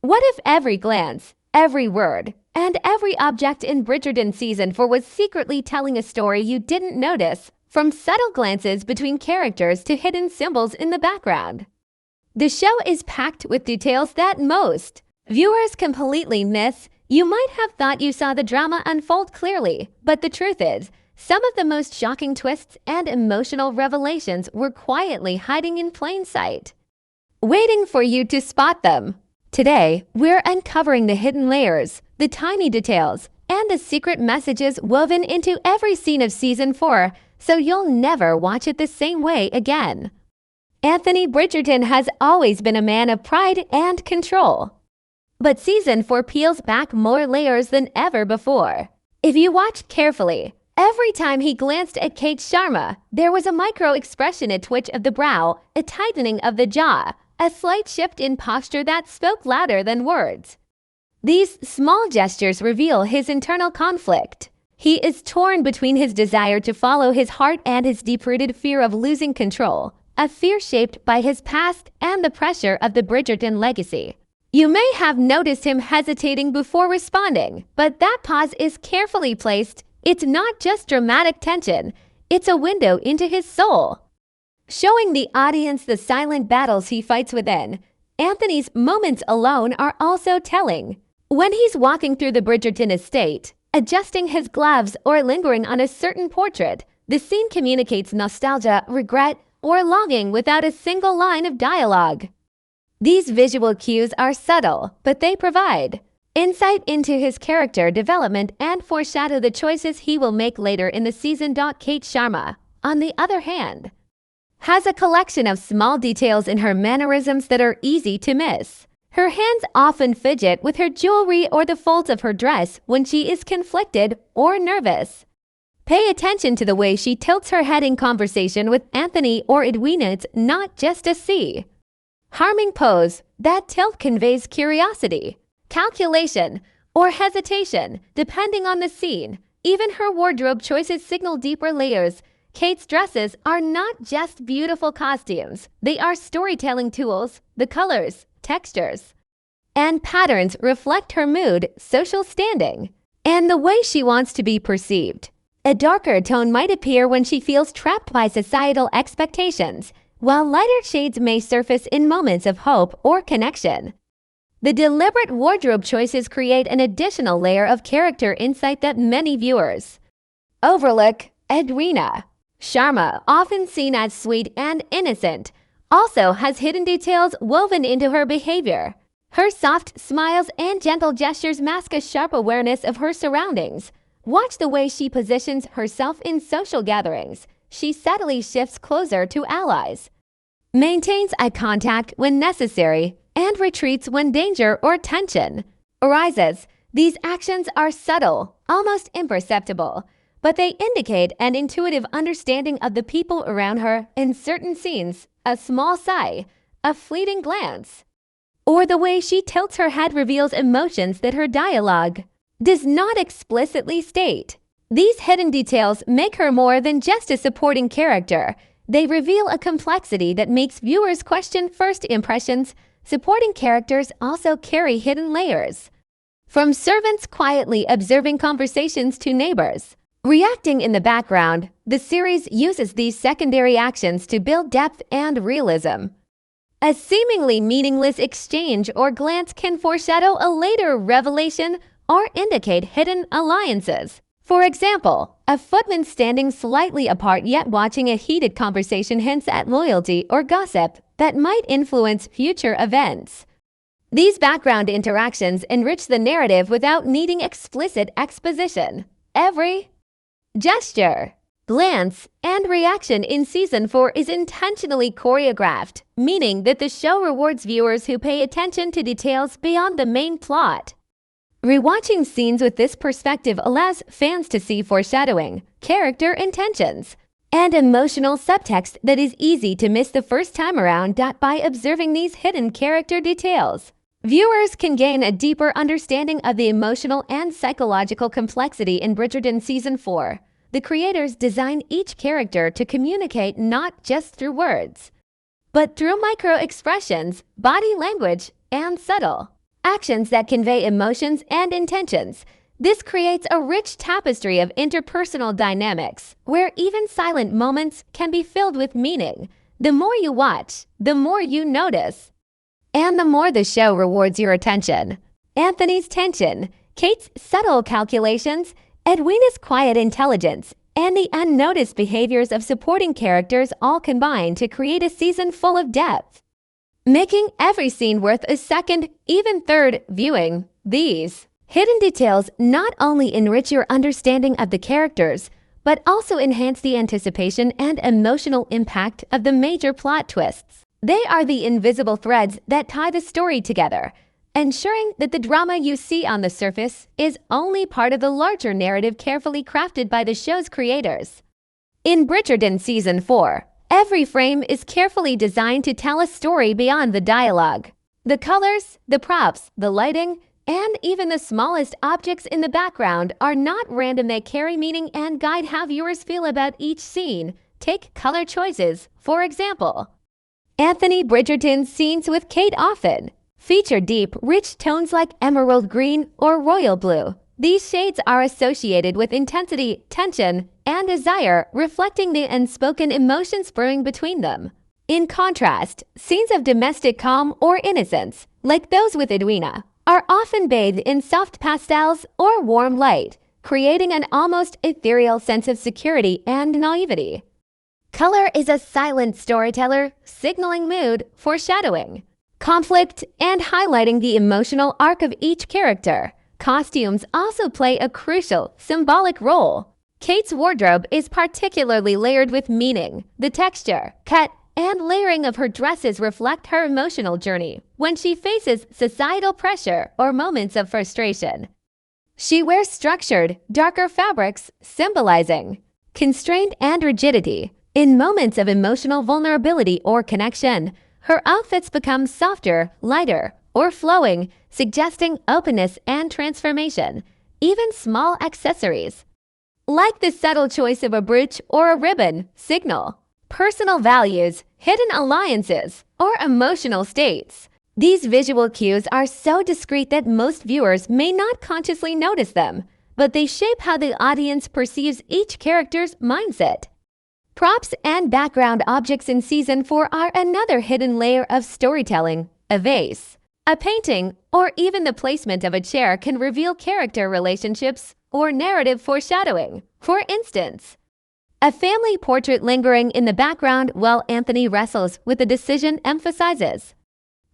What if every glance, every word, and every object in Bridgerton Season 4 was secretly telling a story you didn't notice, from subtle glances between characters to hidden symbols in the background? The show is packed with details that most viewers completely miss. You might have thought you saw the drama unfold clearly, but the truth is, some of the most shocking twists and emotional revelations were quietly hiding in plain sight, waiting for you to spot them. Today, we're uncovering the hidden layers, the tiny details, and the secret messages woven into every scene of Season 4, so you'll never watch it the same way again. Anthony Bridgerton has always been a man of pride and control. But Season 4 peels back more layers than ever before. If you watched carefully, every time he glanced at Kate Sharma, there was a micro-expression, a twitch of the brow, a tightening of the jaw, a slight shift in posture that spoke louder than words. These small gestures reveal his internal conflict. He is torn between his desire to follow his heart and his deep-rooted fear of losing control, a fear shaped by his past and the pressure of the Bridgerton legacy. You may have noticed him hesitating before responding, but that pause is carefully placed. It's not just dramatic tension, it's a window into his soul, showing the audience the silent battles he fights within. Anthony's moments alone are also telling. When he's walking through the Bridgerton estate, adjusting his gloves or lingering on a certain portrait, the scene communicates nostalgia, regret, or longing without a single line of dialogue. These visual cues are subtle, but they provide insight into his character development and foreshadow the choices he will make later in the season. Kate Sharma, on the other hand, has a collection of small details in her mannerisms that are easy to miss. Her hands often fidget with her jewelry or the folds of her dress when she is conflicted or nervous. Pay attention to the way she tilts her head in conversation with Anthony or Edwina. It's not just a harming pose. That tilt conveys curiosity, calculation, or hesitation, depending on the scene. Even her wardrobe choices signal deeper layers. Kate's dresses are not just beautiful costumes. They are storytelling tools. The colors, textures, and patterns reflect her mood, social standing, and the way she wants to be perceived. A darker tone might appear when she feels trapped by societal expectations, while lighter shades may surface in moments of hope or connection. The deliberate wardrobe choices create an additional layer of character insight that many viewers overlook. Edwina Sharma, often seen as sweet and innocent, also has hidden details woven into her behavior. Her soft smiles and gentle gestures mask a sharp awareness of her surroundings. Watch the way she positions herself in social gatherings. She subtly shifts closer to allies, maintains eye contact when necessary, and retreats when danger or tension arises. These actions are subtle, almost imperceptible, but they indicate an intuitive understanding of the people around her. In certain scenes, a small sigh, a fleeting glance, or the way she tilts her head reveals emotions that her dialogue does not explicitly state. These hidden details make her more than just a supporting character. They reveal a complexity that makes viewers question first impressions. Supporting characters also carry hidden layers, from servants quietly observing conversations to neighbors reacting in the background. The series uses these secondary actions to build depth and realism. A seemingly meaningless exchange or glance can foreshadow a later revelation or indicate hidden alliances. For example, a footman standing slightly apart yet watching a heated conversation hints at loyalty or gossip that might influence future events. These background interactions enrich the narrative without needing explicit exposition. Every gesture, glance, and reaction in Season 4 is intentionally choreographed, meaning that the show rewards viewers who pay attention to details beyond the main plot. Rewatching scenes with this perspective allows fans to see foreshadowing, character intentions, and emotional subtext that is easy to miss the first time around. By observing these hidden character details, viewers can gain a deeper understanding of the emotional and psychological complexity in Bridgerton Season 4. The creators design each character to communicate not just through words, but through micro-expressions, body language, and subtle actions that convey emotions and intentions. This creates a rich tapestry of interpersonal dynamics, where even silent moments can be filled with meaning. The more you watch, the more you notice, and the more the show rewards your attention. Anthony's tension, Kate's subtle calculations, Edwina's quiet intelligence, and the unnoticed behaviors of supporting characters all combine to create a season full of depth, making every scene worth a second, even third, viewing. These hidden details not only enrich your understanding of the characters, but also enhance the anticipation and emotional impact of the major plot twists. They are the invisible threads that tie the story together, ensuring that the drama you see on the surface is only part of the larger narrative carefully crafted by the show's creators. In Bridgerton Season 4, every frame is carefully designed to tell a story beyond the dialogue. The colors, the props, the lighting, and even the smallest objects in the background are not random. They carry meaning and guide how viewers feel about each scene. Take color choices, for example. Anthony Bridgerton's scenes with Kate often feature deep, rich tones like emerald green or royal blue. These shades are associated with intensity, tension, and desire, reflecting the unspoken emotions brewing between them. In contrast, scenes of domestic calm or innocence, like those with Edwina, are often bathed in soft pastels or warm light, creating an almost ethereal sense of security and naivety. Color is a silent storyteller, signaling mood, foreshadowing conflict, and highlighting the emotional arc of each character. Costumes also play a crucial, symbolic role. Kate's wardrobe is particularly layered with meaning. The texture, cut, and layering of her dresses reflect her emotional journey when she faces societal pressure or moments of frustration. She wears structured, darker fabrics, symbolizing constraint and rigidity. In moments of emotional vulnerability or connection, her outfits become softer, lighter, or flowing, suggesting openness and transformation. Even small accessories, like the subtle choice of a brooch or a ribbon, signal personal values, hidden alliances, or emotional states. These visual cues are so discreet that most viewers may not consciously notice them, but they shape how the audience perceives each character's mindset. Props and background objects in Season 4 are another hidden layer of storytelling. A vase, a painting, or even the placement of a chair can reveal character relationships or narrative foreshadowing. For instance, a family portrait lingering in the background while Anthony wrestles with a decision emphasizes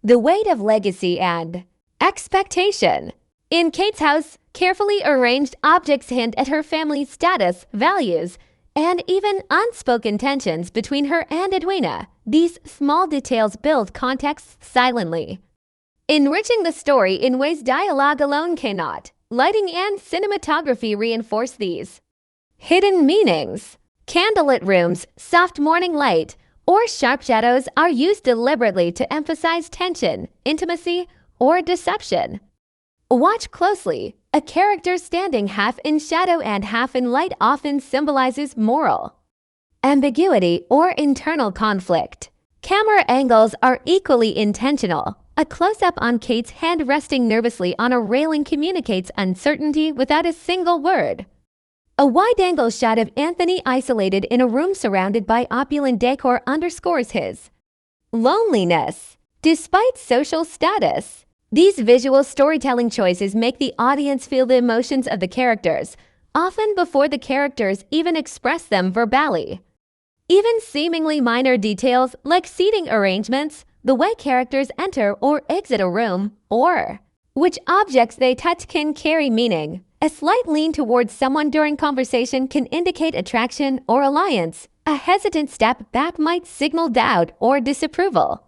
the weight of legacy and expectation. In Kate's house, carefully arranged objects hint at her family's status, values, and even unspoken tensions between her and Edwina. These small details build context silently, enriching the story in ways dialogue alone cannot. Lighting and cinematography reinforce these hidden meanings. Candlelit rooms, soft morning light, or sharp shadows are used deliberately to emphasize tension, intimacy, or deception. Watch closely. A character standing half in shadow and half in light often symbolizes moral ambiguity or internal conflict. Camera angles are equally intentional. A close-up on Kate's hand resting nervously on a railing communicates uncertainty without a single word. A wide-angle shot of Anthony isolated in a room surrounded by opulent decor underscores his loneliness, despite social status. These visual storytelling choices make the audience feel the emotions of the characters, often before the characters even express them verbally. Even seemingly minor details like seating arrangements, the way characters enter or exit a room, or which objects they touch can carry meaning. A slight lean towards someone during conversation can indicate attraction or alliance. A hesitant step back might signal doubt or disapproval.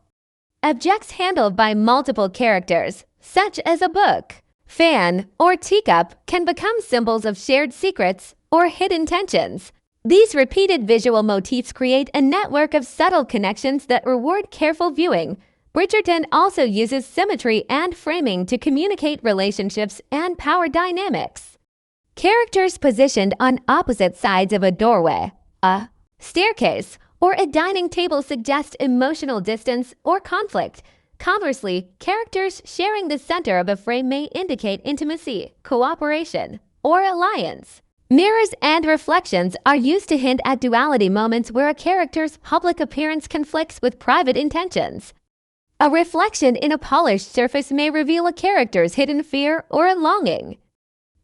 Objects handled by multiple characters, such as a book, fan, or teacup, can become symbols of shared secrets or hidden tensions. These repeated visual motifs create a network of subtle connections that reward careful viewing. Bridgerton also uses symmetry and framing to communicate relationships and power dynamics. Characters positioned on opposite sides of a doorway, a staircase, or a dining table suggest emotional distance or conflict. Conversely, characters sharing the center of a frame may indicate intimacy, cooperation, or alliance. Mirrors and reflections are used to hint at duality moments where a character's public appearance conflicts with private intentions. A reflection in a polished surface may reveal a character's hidden fear or longing,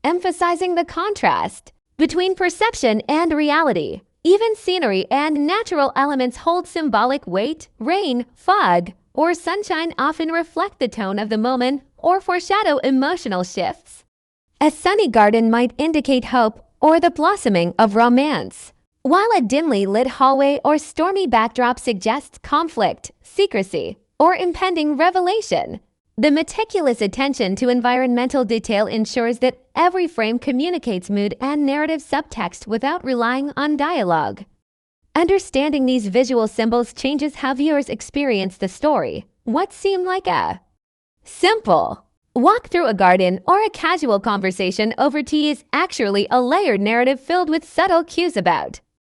emphasizing the contrast between perception and reality. Even scenery and natural elements hold symbolic weight. Rain, fog, or sunshine often reflect the tone of the moment or foreshadow emotional shifts. A sunny garden might indicate hope or the blossoming of romance, while a dimly lit hallway or stormy backdrop suggests conflict, secrecy, or impending revelation. The meticulous attention to environmental detail ensures that every frame communicates mood and narrative subtext without relying on dialogue. Understanding these visual symbols changes how viewers experience the story. What seemed like a simple walk through a garden or a casual conversation over tea is actually a layered narrative filled with subtle cues about